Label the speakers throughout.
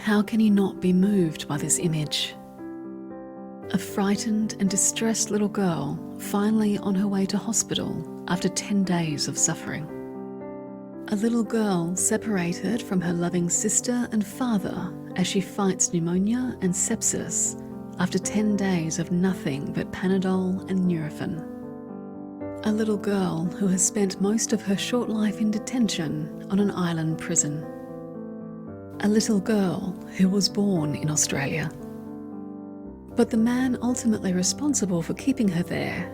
Speaker 1: How can you not be moved by this image? A frightened and distressed little girl finally on her way to hospital after 10 days of suffering. A little girl separated from her loving sister and father as she fights pneumonia and sepsis after 10 days of nothing but Panadol and Nurofen. A little girl who has spent most of her short life in detention on an island prison. A little girl who was born in Australia. But the man ultimately responsible for keeping her there,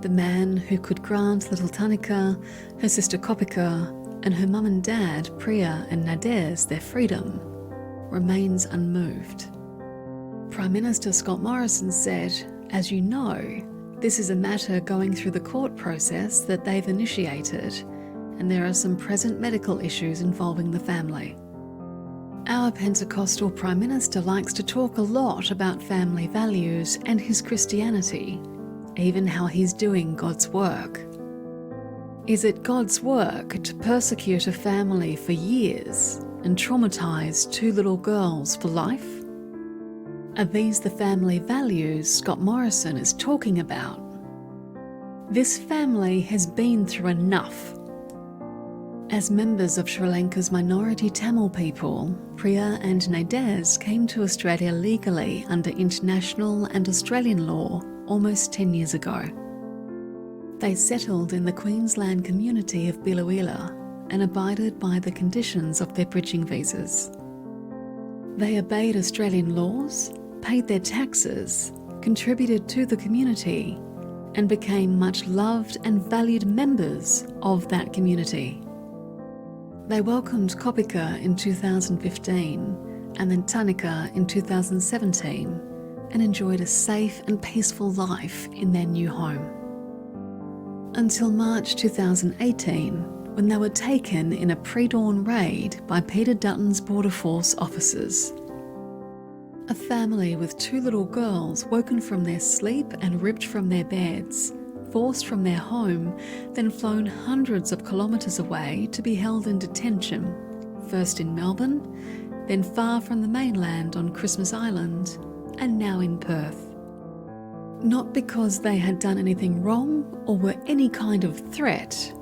Speaker 1: the man who could grant little Tharnicaa, her sister Kopika, and her mum and dad, Priya and Nades, their freedom, remains unmoved. Prime Minister Scott Morrison said, "As you know, this is a matter going through the court process that they've initiated, and there are some present medical issues involving the family." Our Pentecostal Prime Minister likes to talk a lot about family values and his Christianity, even how he's doing God's work. Is it God's work to persecute a family for years and traumatise 2 little girls for life? Are these the family values Scott Morrison is talking about? This family has been through enough. As members of Sri Lanka's minority Tamil people, Priya and Nades came to Australia legally under international and Australian law almost 10 years ago. They settled in the Queensland community of Bileola and abided by the conditions of their bridging visas. They obeyed Australian laws, paid their taxes, contributed to the community, and became much loved and valued members of that community. They welcomed Kopika in 2015 and then Tharnicaa in 2017 and enjoyed a safe and peaceful life in their new home. Until March 2018, when they were taken in a pre-dawn raid by Peter Dutton's Border Force officers. A family with 2 little girls woken from their sleep and ripped from their beds, forced from their home, then flown hundreds of kilometres away to be held in detention, first in Melbourne, then far from the mainland on Christmas Island, and now in Perth. Not because they had done anything wrong or were any kind of threat,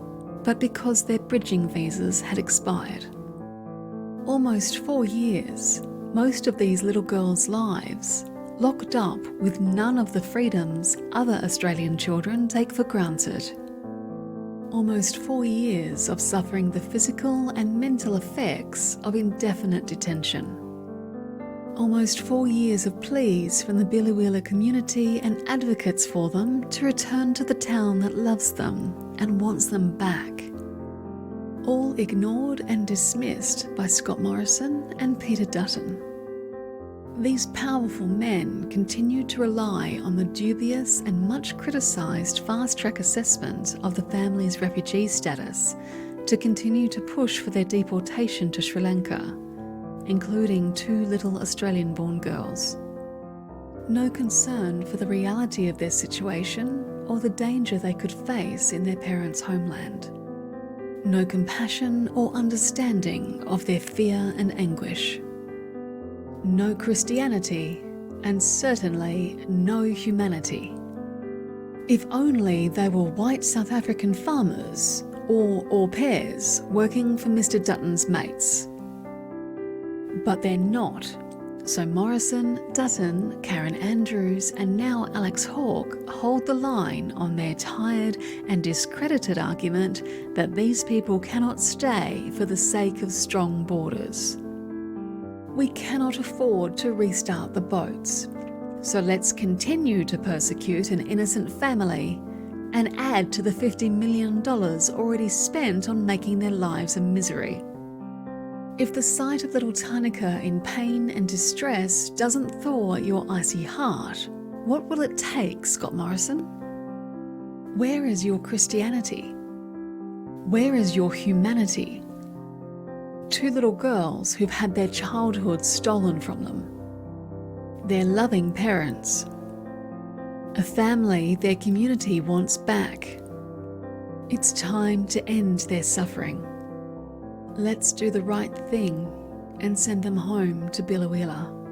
Speaker 1: but because their bridging visas had expired. Almost 4 years, most of these little girls' lives, locked up with none of the freedoms other Australian children take for granted. Almost 4 years of suffering the physical and mental effects of indefinite detention. Almost 4 years of pleas from the Bileola community and advocates for them to return to the town that loves them and wants them back. All ignored and dismissed by Scott Morrison and Peter Dutton. These powerful men continued to rely on the dubious and much criticised fast-track assessment of the family's refugee status to continue to push for their deportation to Sri Lanka, including 2 little Australian-born girls. No concern for the reality of their situation or the danger they could face in their parents' homeland. No compassion or understanding of their fear and anguish. No Christianity, and certainly no humanity. If only they were white South African farmers or au pairs working for Mr. Dutton's mates. But they're not. So Morrison, Dutton, Karen Andrews and now Alex Hawke hold the line on their tired and discredited argument that these people cannot stay for the sake of strong borders. We cannot afford to restart the boats, so let's continue to persecute an innocent family and add to the $50 million already spent on making their lives a misery. If the sight of little Tharnicaa in pain and distress doesn't thaw your icy heart, what will it take, Scott Morrison? Where is your Christianity? Where is your humanity? 2 little girls who've had their childhood stolen from them. Their loving parents. A family their community wants back. It's time to end their suffering. Let's do the right thing and send them home to Bileola.